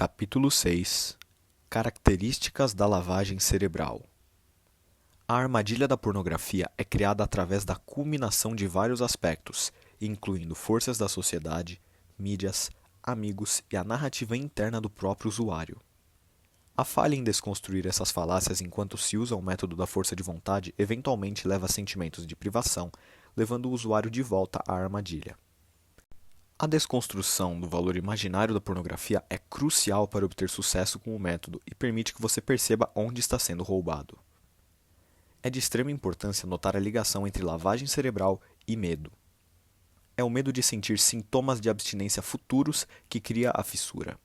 Capítulo 6. Características da lavagem cerebral. A armadilha da pornografia é criada através da culminação de vários aspectos, incluindo forças da sociedade, mídias, amigos e a narrativa interna do próprio usuário. A falha em desconstruir essas falácias enquanto se usa o método da força de vontade eventualmente leva a sentimentos de privação, levando o usuário de volta à armadilha. A desconstrução do valor imaginário da pornografia é crucial para obter sucesso com o método e permite que você perceba onde está sendo roubado. É de extrema importância notar a ligação entre lavagem cerebral e medo. É o medo de sentir sintomas de abstinência futuros que cria a fissura.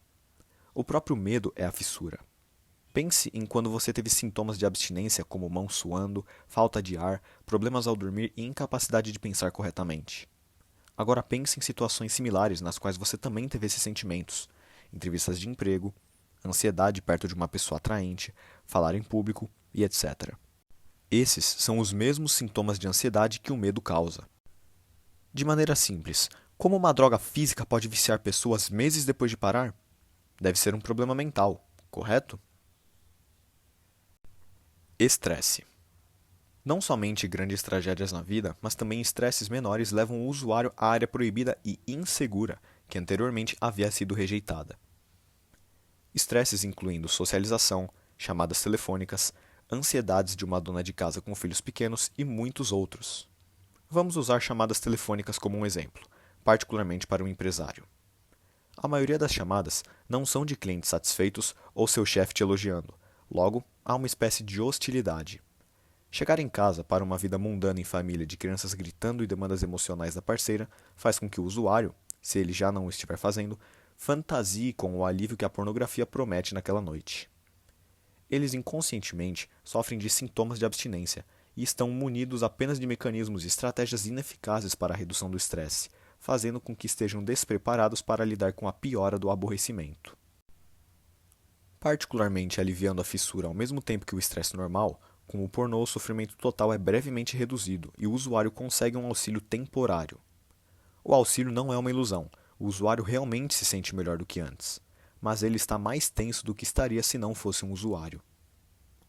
O próprio medo é a fissura. Pense em quando você teve sintomas de abstinência como mão suando, falta de ar, problemas ao dormir e incapacidade de pensar corretamente. Agora pense em situações similares nas quais você também teve esses sentimentos. Entrevistas de emprego, ansiedade perto de uma pessoa atraente, falar em público e etc. Esses são os mesmos sintomas de ansiedade que o medo causa. De maneira simples, como uma droga física pode viciar pessoas meses depois de parar? Deve ser um problema mental, correto? Estresse. Não somente grandes tragédias na vida, mas também estresses menores levam o usuário à área proibida e insegura, que anteriormente havia sido rejeitada. Estresses incluindo socialização, chamadas telefônicas, ansiedades de uma dona de casa com filhos pequenos e muitos outros. Vamos usar chamadas telefônicas como um exemplo, particularmente para um empresário. A maioria das chamadas não são de clientes satisfeitos ou seu chefe te elogiando, logo, há uma espécie de hostilidade. Chegar em casa para uma vida mundana em família de crianças gritando e demandas emocionais da parceira faz com que o usuário, se ele já não o estiver fazendo, fantasie com o alívio que a pornografia promete naquela noite. Eles inconscientemente sofrem de sintomas de abstinência e estão munidos apenas de mecanismos e estratégias ineficazes para a redução do estresse, fazendo com que estejam despreparados para lidar com a piora do aborrecimento. Particularmente aliviando a fissura ao mesmo tempo que o estresse normal, com o pornô, o sofrimento total é brevemente reduzido e o usuário consegue um auxílio temporário. O auxílio não é uma ilusão, o usuário realmente se sente melhor do que antes, mas ele está mais tenso do que estaria se não fosse um usuário.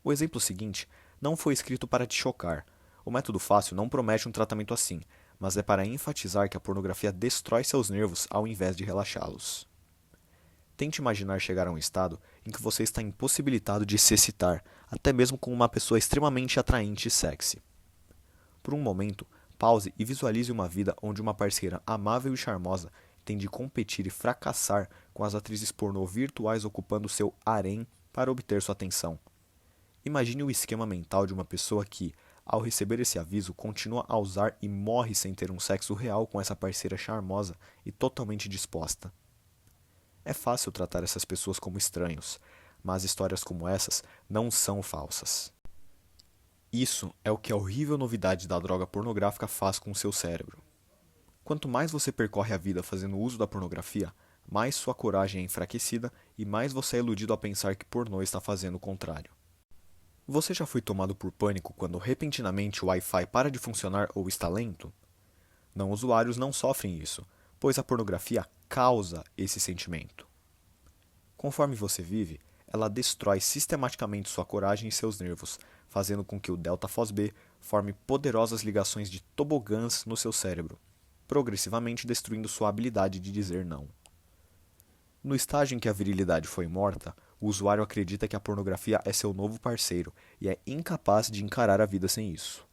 O exemplo seguinte não foi escrito para te chocar. O método fácil não promete um tratamento assim, mas é para enfatizar que a pornografia destrói seus nervos ao invés de relaxá-los. Tente imaginar chegar a um estado em que você está impossibilitado de se excitar, até mesmo com uma pessoa extremamente atraente e sexy. Por um momento, pause e visualize uma vida onde uma parceira amável e charmosa tem de competir e fracassar com as atrizes pornô virtuais ocupando seu harém para obter sua atenção. Imagine o esquema mental de uma pessoa que, ao receber esse aviso, continua a usar e morre sem ter um sexo real com essa parceira charmosa e totalmente disposta. É fácil tratar essas pessoas como estranhos, mas histórias como essas não são falsas. Isso é o que a horrível novidade da droga pornográfica faz com o seu cérebro. Quanto mais você percorre a vida fazendo uso da pornografia, mais sua coragem é enfraquecida e mais você é iludido a pensar que pornô está fazendo o contrário. Você já foi tomado por pânico quando repentinamente o Wi-Fi para de funcionar ou está lento? Não usuários não sofrem isso, pois a pornografia causa esse sentimento. Conforme você vive, ela destrói sistematicamente sua coragem e seus nervos, fazendo com que o delta-FOSB forme poderosas ligações de tobogãs no seu cérebro, progressivamente destruindo sua habilidade de dizer não. No estágio em que a virilidade foi morta, o usuário acredita que a pornografia é seu novo parceiro e é incapaz de encarar a vida sem isso.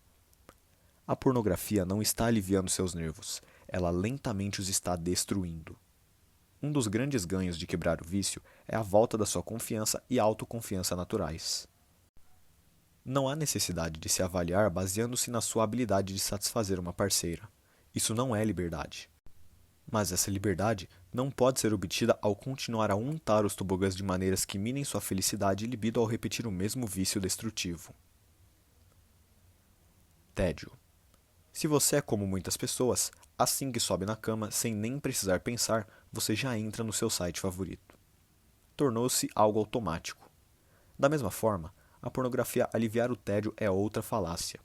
A pornografia não está aliviando seus nervos, ela lentamente os está destruindo. Um dos grandes ganhos de quebrar o vício é a volta da sua confiança e autoconfiança naturais. Não há necessidade de se avaliar baseando-se na sua habilidade de satisfazer uma parceira. Isso não é liberdade. Mas essa liberdade não pode ser obtida ao continuar a untar os tobogãs de maneiras que minem sua felicidade e libido ao repetir o mesmo vício destrutivo. Tédio. Se você é como muitas pessoas, assim que sobe na cama, sem nem precisar pensar, você já entra no seu site favorito. Tornou-se algo automático. Da mesma forma, a pornografia aliviar o tédio é outra falácia,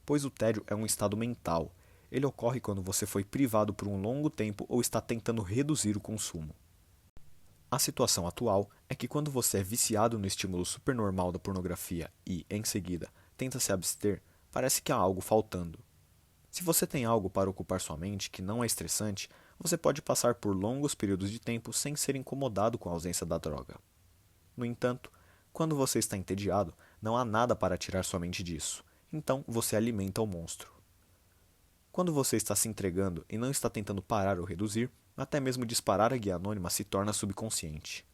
pois o tédio é um estado mental. Ele ocorre quando você foi privado por um longo tempo ou está tentando reduzir o consumo. A situação atual é que quando você é viciado no estímulo supernormal da pornografia e, em seguida, tenta se abster, parece que há algo faltando. Se você tem algo para ocupar sua mente que não é estressante, você pode passar por longos períodos de tempo sem ser incomodado com a ausência da droga. No entanto, quando você está entediado, não há nada para tirar sua mente disso, então você alimenta o monstro. Quando você está se entregando e não está tentando parar ou reduzir, até mesmo disparar a guia anônima se torna subconsciente.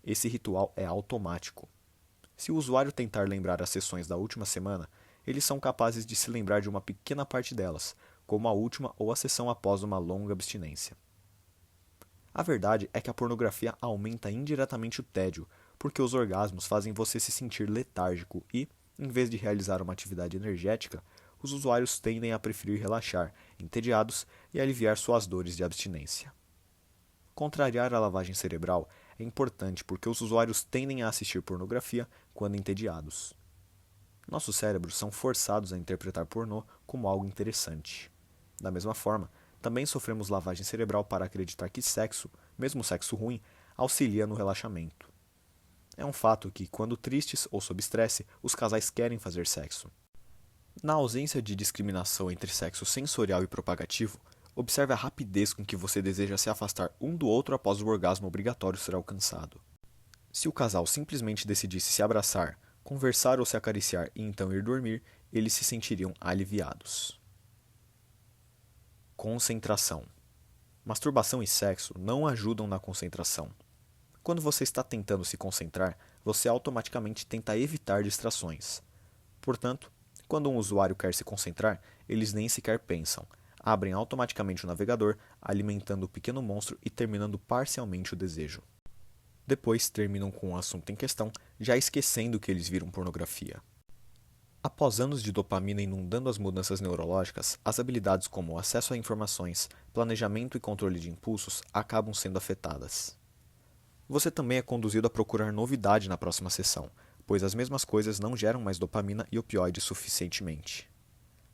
Esse ritual é automático. Se o usuário tentar lembrar as sessões da última semana, eles são capazes de se lembrar de uma pequena parte delas, como a última ou a sessão após uma longa abstinência. A verdade é que a pornografia aumenta indiretamente o tédio, porque os orgasmos fazem você se sentir letárgico e, em vez de realizar uma atividade energética, os usuários tendem a preferir relaxar, entediados, e aliviar suas dores de abstinência. Contrariar a lavagem cerebral é importante porque os usuários tendem a assistir pornografia quando entediados. Nossos cérebros são forçados a interpretar pornô como algo interessante. Da mesma forma, também sofremos lavagem cerebral para acreditar que sexo, mesmo sexo ruim, auxilia no relaxamento. É um fato que, quando tristes ou sob estresse, os casais querem fazer sexo. Na ausência de discriminação entre sexo sensorial e propagativo, observe a rapidez com que você deseja se afastar um do outro após o orgasmo obrigatório ser alcançado. Se o casal simplesmente decidisse se abraçar, conversar ou se acariciar e então ir dormir, eles se sentiriam aliviados. Concentração. Masturbação e sexo não ajudam na concentração. Quando você está tentando se concentrar, você automaticamente tenta evitar distrações. Portanto, quando um usuário quer se concentrar, eles nem sequer pensam. Abrem automaticamente o navegador, alimentando o pequeno monstro e terminando parcialmente o desejo. Depois terminam com o assunto em questão, já esquecendo que eles viram pornografia. Após anos de dopamina inundando as mudanças neurológicas, as habilidades como acesso a informações, planejamento e controle de impulsos acabam sendo afetadas. Você também é conduzido a procurar novidade na próxima sessão, pois as mesmas coisas não geram mais dopamina e opioides suficientemente.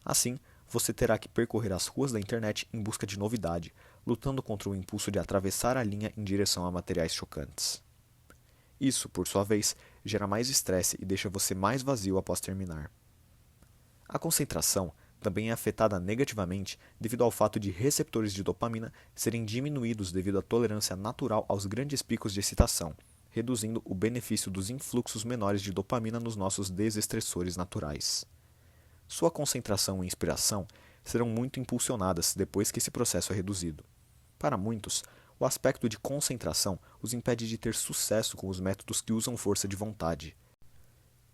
Assim, você terá que percorrer as ruas da internet em busca de novidade, lutando contra o impulso de atravessar a linha em direção a materiais chocantes. Isso, por sua vez, gera mais estresse e deixa você mais vazio após terminar. A concentração também é afetada negativamente devido ao fato de receptores de dopamina serem diminuídos devido à tolerância natural aos grandes picos de excitação, reduzindo o benefício dos influxos menores de dopamina nos nossos desestressores naturais. Sua concentração e inspiração serão muito impulsionadas depois que esse processo é reduzido. Para muitos, o aspecto de concentração os impede de ter sucesso com os métodos que usam força de vontade.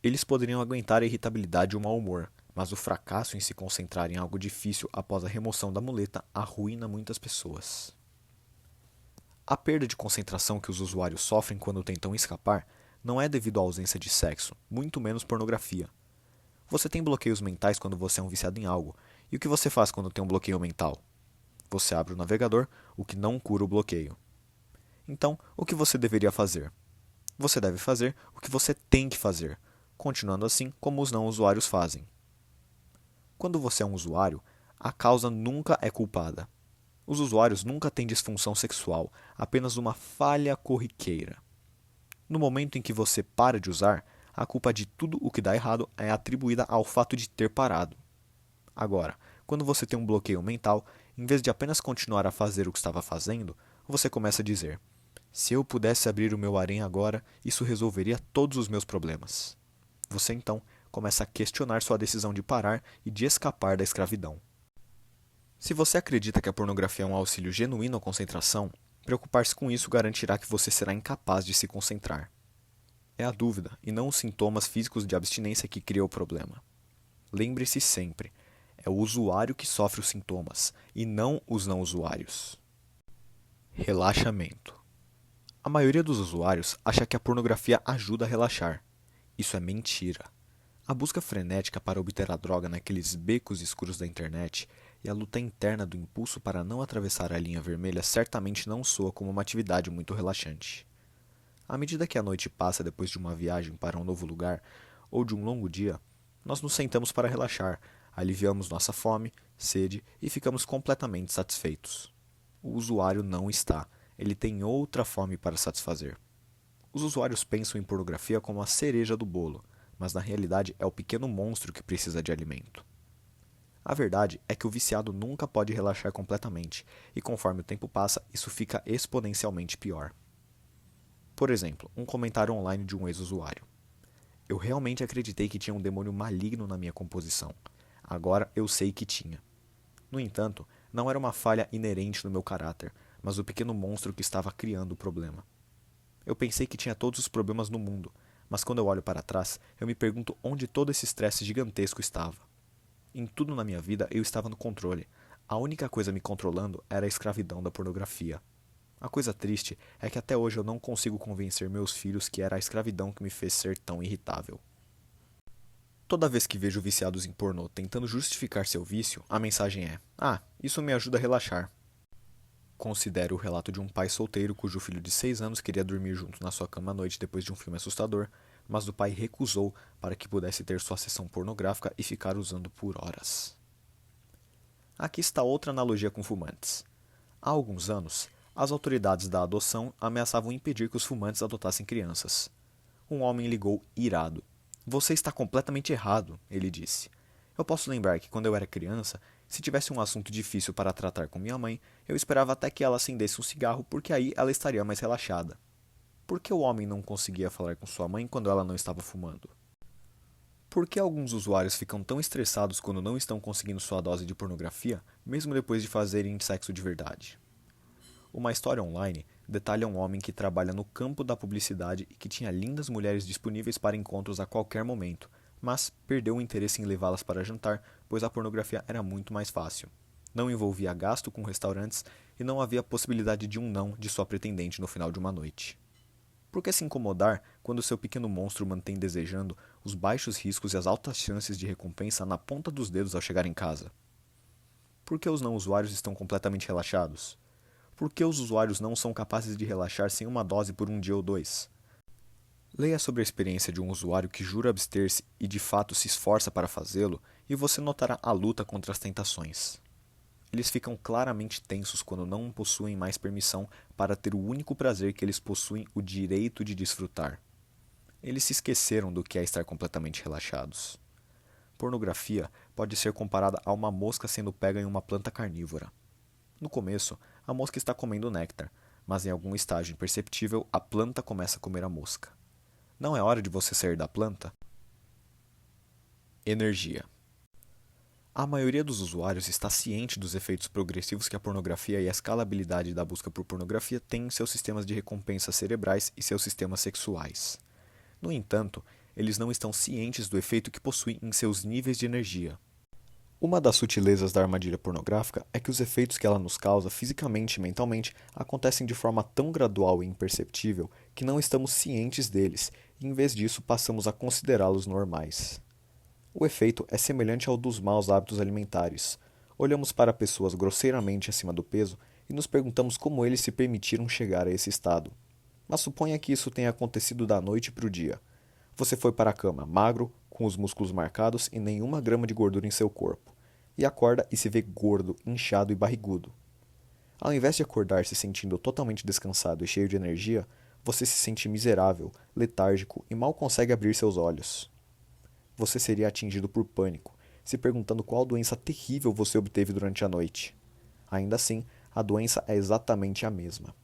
Eles poderiam aguentar a irritabilidade e o mau humor, mas o fracasso em se concentrar em algo difícil após a remoção da muleta arruína muitas pessoas. A perda de concentração que os usuários sofrem quando tentam escapar não é devido à ausência de sexo, muito menos pornografia. Você tem bloqueios mentais quando você é um viciado em algo, e o que você faz quando tem um bloqueio mental? Você abre o navegador, o que não cura o bloqueio. Então, o que você deveria fazer? Você deve fazer o que você tem que fazer, continuando assim como os não usuários fazem. Quando você é um usuário, a causa nunca é culpada. Os usuários nunca têm disfunção sexual, apenas uma falha corriqueira. No momento em que você para de usar, a culpa de tudo o que dá errado é atribuída ao fato de ter parado. Agora, quando você tem um bloqueio mental, em vez de apenas continuar a fazer o que estava fazendo, você começa a dizer: se eu pudesse abrir o meu harém agora, isso resolveria todos os meus problemas. Você então começa a questionar sua decisão de parar e de escapar da escravidão. Se você acredita que a pornografia é um auxílio genuíno à concentração, preocupar-se com isso garantirá que você será incapaz de se concentrar. É a dúvida, e não os sintomas físicos de abstinência que cria o problema. Lembre-se sempre, é o usuário que sofre os sintomas, e não os não usuários. Relaxamento. A maioria dos usuários acha que a pornografia ajuda a relaxar. Isso é mentira. A busca frenética para obter a droga naqueles becos escuros da internet e a luta interna do impulso para não atravessar a linha vermelha certamente não soa como uma atividade muito relaxante. À medida que a noite passa depois de uma viagem para um novo lugar ou de um longo dia, nós nos sentamos para relaxar, aliviamos nossa fome, sede e ficamos completamente satisfeitos. O usuário não está. ele tem outra fome para satisfazer. Os usuários pensam em pornografia como a cereja do bolo, mas na realidade é o pequeno monstro que precisa de alimento. A verdade é que o viciado nunca pode relaxar completamente, e conforme o tempo passa, isso fica exponencialmente pior. Por exemplo, um comentário online de um ex-usuário. Eu realmente acreditei que tinha um demônio maligno na minha composição. Agora eu sei que tinha. No entanto, não era uma falha inerente no meu caráter, mas o pequeno monstro que estava criando o problema. Eu pensei que tinha todos os problemas no mundo, mas quando eu olho para trás, eu me pergunto onde todo esse estresse gigantesco estava. Em tudo na minha vida eu estava no controle. A única coisa me controlando era a escravidão da pornografia. A coisa triste é que até hoje eu não consigo convencer meus filhos que era a escravidão que me fez ser tão irritável. Toda vez que vejo viciados em pornô tentando justificar seu vício, a mensagem é: isso me ajuda a relaxar. Considero o relato de um pai solteiro cujo filho de 6 anos queria dormir junto na sua cama à noite depois de um filme assustador, mas o pai recusou para que pudesse ter sua sessão pornográfica e ficar usando por horas. Aqui está outra analogia com fumantes. Há alguns anos, as autoridades da adoção ameaçavam impedir que os fumantes adotassem crianças. Um homem ligou irado. Você está completamente errado, ele disse. Eu posso lembrar que quando eu era criança, se tivesse um assunto difícil para tratar com minha mãe, eu esperava até que ela acendesse um cigarro porque aí ela estaria mais relaxada. Por que o homem não conseguia falar com sua mãe quando ela não estava fumando? Por que alguns usuários ficam tão estressados quando não estão conseguindo sua dose de pornografia, mesmo depois de fazerem sexo de verdade? Uma história online detalha um homem que trabalha no campo da publicidade e que tinha lindas mulheres disponíveis para encontros a qualquer momento, mas perdeu o interesse em levá-las para jantar, pois a pornografia era muito mais fácil. Não envolvia gasto com restaurantes e não havia possibilidade de um não de sua pretendente no final de uma noite. Por que se incomodar quando seu pequeno monstro mantém desejando os baixos riscos e as altas chances de recompensa na ponta dos dedos ao chegar em casa? Por que os não usuários estão completamente relaxados? Por que os usuários não são capazes de relaxar sem uma dose por um dia ou dois? Leia sobre a experiência de um usuário que jura abster-se e de fato se esforça para fazê-lo, e você notará a luta contra as tentações. Eles ficam claramente tensos quando não possuem mais permissão para ter o único prazer que eles possuem o direito de desfrutar. Eles se esqueceram do que é estar completamente relaxados. Pornografia pode ser comparada a uma mosca sendo pega em uma planta carnívora. No começo, a mosca está comendo néctar, mas em algum estágio imperceptível, a planta começa a comer a mosca. Não é hora de você sair da planta? Energia. A maioria dos usuários está ciente dos efeitos progressivos que a pornografia e a escalabilidade da busca por pornografia têm em seus sistemas de recompensa cerebrais e seus sistemas sexuais. No entanto, eles não estão cientes do efeito que possuem em seus níveis de energia. Uma das sutilezas da armadilha pornográfica é que os efeitos que ela nos causa fisicamente e mentalmente acontecem de forma tão gradual e imperceptível que não estamos cientes deles e, em vez disso, passamos a considerá-los normais. O efeito é semelhante ao dos maus hábitos alimentares. Olhamos para pessoas grosseiramente acima do peso e nos perguntamos como eles se permitiram chegar a esse estado. Mas suponha que isso tenha acontecido da noite para o dia. Você foi para a cama magro, com os músculos marcados e nenhuma grama de gordura em seu corpo, e acorda e se vê gordo, inchado e barrigudo. Ao invés de acordar se sentindo totalmente descansado e cheio de energia, você se sente miserável, letárgico e mal consegue abrir seus olhos. Você seria atingido por pânico, se perguntando qual doença terrível você obteve durante a noite. Ainda assim, a doença é exatamente a mesma.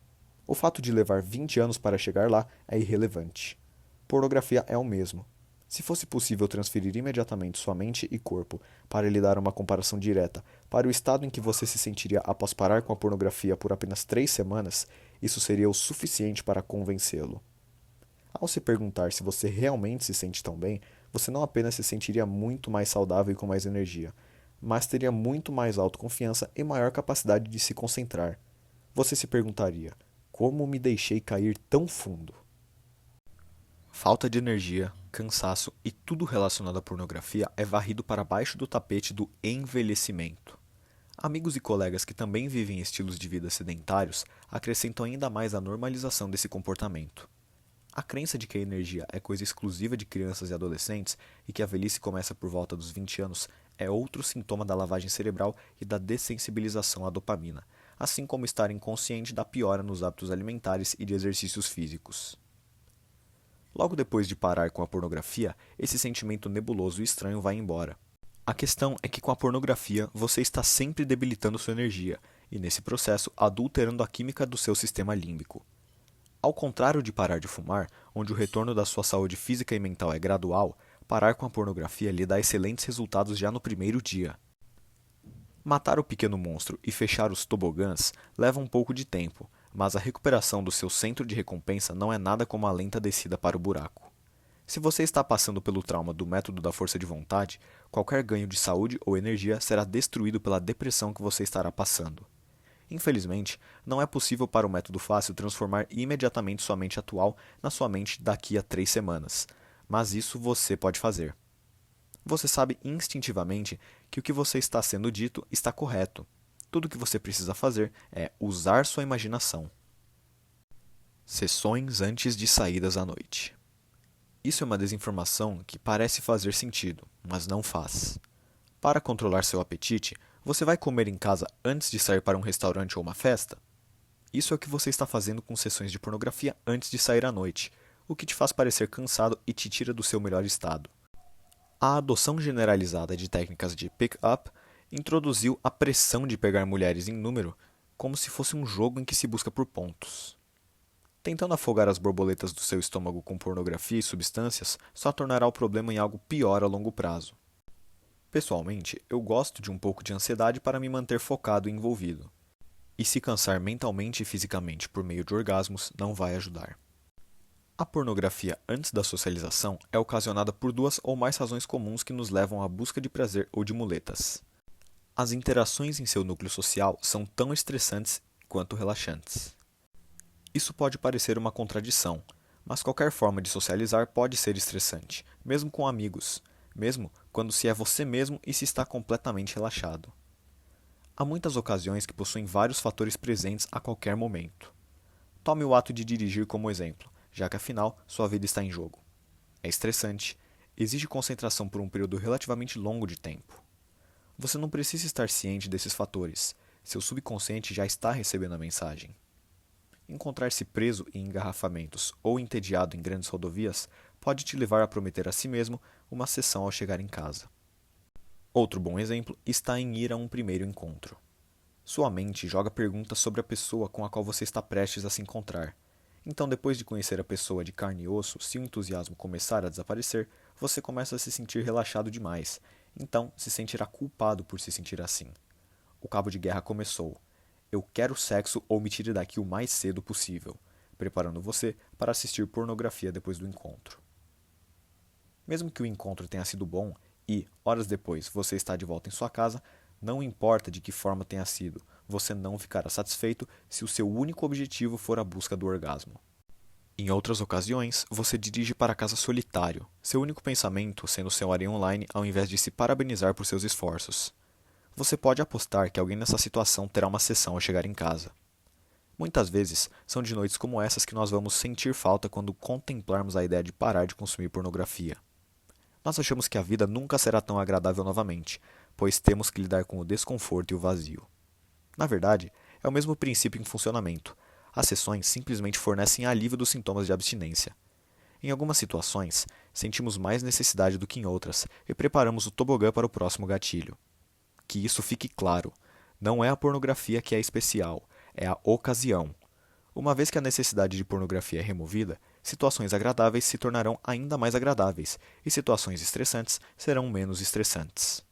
O fato de levar 20 anos para chegar lá é irrelevante. Pornografia é o mesmo. Se fosse possível transferir imediatamente sua mente e corpo para lhe dar uma comparação direta para o estado em que você se sentiria após parar com a pornografia por apenas 3 semanas, isso seria o suficiente para convencê-lo. Ao se perguntar se você realmente se sente tão bem, você não apenas se sentiria muito mais saudável e com mais energia, mas teria muito mais autoconfiança e maior capacidade de se concentrar. Você se perguntaria: como me deixei cair tão fundo? Falta de energia, cansaço e tudo relacionado à pornografia é varrido para baixo do tapete do envelhecimento. Amigos e colegas que também vivem estilos de vida sedentários acrescentam ainda mais a normalização desse comportamento. A crença de que a energia é coisa exclusiva de crianças e adolescentes e que a velhice começa por volta dos 20 anos é outro sintoma da lavagem cerebral e da dessensibilização à dopamina, assim como estar inconsciente da piora nos hábitos alimentares e de exercícios físicos. Logo depois de parar com a pornografia, esse sentimento nebuloso e estranho vai embora. A questão é que com a pornografia você está sempre debilitando sua energia e, nesse processo, adulterando a química do seu sistema límbico. Ao contrário de parar de fumar, onde o retorno da sua saúde física e mental é gradual, parar com a pornografia lhe dá excelentes resultados já no primeiro dia. Matar o pequeno monstro e fechar os tobogãs leva um pouco de tempo, mas a recuperação do seu centro de recompensa não é nada como a lenta descida para o buraco. Se você está passando pelo trauma do método da força de vontade, qualquer ganho de saúde ou energia será destruído pela depressão que você estará passando. Infelizmente, não é possível para o método fácil transformar imediatamente sua mente atual na sua mente daqui a 3 semanas, mas isso você pode fazer. Você sabe instintivamente que o que você está sendo dito está correto. Tudo o que você precisa fazer é usar sua imaginação. Sessões antes de saídas à noite. Isso é uma desinformação que parece fazer sentido, mas não faz. Para controlar seu apetite, você vai comer em casa antes de sair para um restaurante ou uma festa? Isso é o que você está fazendo com sessões de pornografia antes de sair à noite, o que te faz parecer cansado e te tira do seu melhor estado. A adoção generalizada de técnicas de pick-up introduziu a pressão de pegar mulheres em número como se fosse um jogo em que se busca por pontos. Tentando afogar as borboletas do seu estômago com pornografia e substâncias só tornará o problema em algo pior a longo prazo. Pessoalmente, eu gosto de um pouco de ansiedade para me manter focado e envolvido. E se cansar mentalmente e fisicamente por meio de orgasmos não vai ajudar. A pornografia antes da socialização é ocasionada por 2 ou mais razões comuns que nos levam à busca de prazer ou de muletas. As interações em seu núcleo social são tão estressantes quanto relaxantes. Isso pode parecer uma contradição, mas qualquer forma de socializar pode ser estressante, mesmo com amigos, mesmo quando se é você mesmo e se está completamente relaxado. Há muitas ocasiões que possuem vários fatores presentes a qualquer momento. Tome o ato de dirigir como exemplo, já que afinal sua vida está em jogo. É estressante, exige concentração por um período relativamente longo de tempo. Você não precisa estar ciente desses fatores, seu subconsciente já está recebendo a mensagem. Encontrar-se preso em engarrafamentos ou entediado em grandes rodovias pode te levar a prometer a si mesmo uma sessão ao chegar em casa. Outro bom exemplo está em ir a um primeiro encontro. Sua mente joga perguntas sobre a pessoa com a qual você está prestes a se encontrar. Então, depois de conhecer a pessoa de carne e osso, se o entusiasmo começar a desaparecer, você começa a se sentir relaxado demais. Então, se sentirá culpado por se sentir assim. O cabo de guerra começou. Eu quero sexo ou me tire daqui o mais cedo possível, preparando você para assistir pornografia depois do encontro. Mesmo que o encontro tenha sido bom e, horas depois, você está de volta em sua casa, não importa de que forma tenha sido, você não ficará satisfeito se o seu único objetivo for a busca do orgasmo. Em outras ocasiões, você dirige para casa solitário, seu único pensamento sendo seu harém online ao invés de se parabenizar por seus esforços. Você pode apostar que alguém nessa situação terá uma sessão ao chegar em casa. Muitas vezes, são de noites como essas que nós vamos sentir falta quando contemplarmos a ideia de parar de consumir pornografia. Nós achamos que a vida nunca será tão agradável novamente, pois temos que lidar com o desconforto e o vazio. Na verdade, é o mesmo princípio em funcionamento. As sessões simplesmente fornecem alívio dos sintomas de abstinência. Em algumas situações, sentimos mais necessidade do que em outras e preparamos o tobogã para o próximo gatilho. Que isso fique claro, não é a pornografia que é especial, é a ocasião. Uma vez que a necessidade de pornografia é removida, situações agradáveis se tornarão ainda mais agradáveis e situações estressantes serão menos estressantes.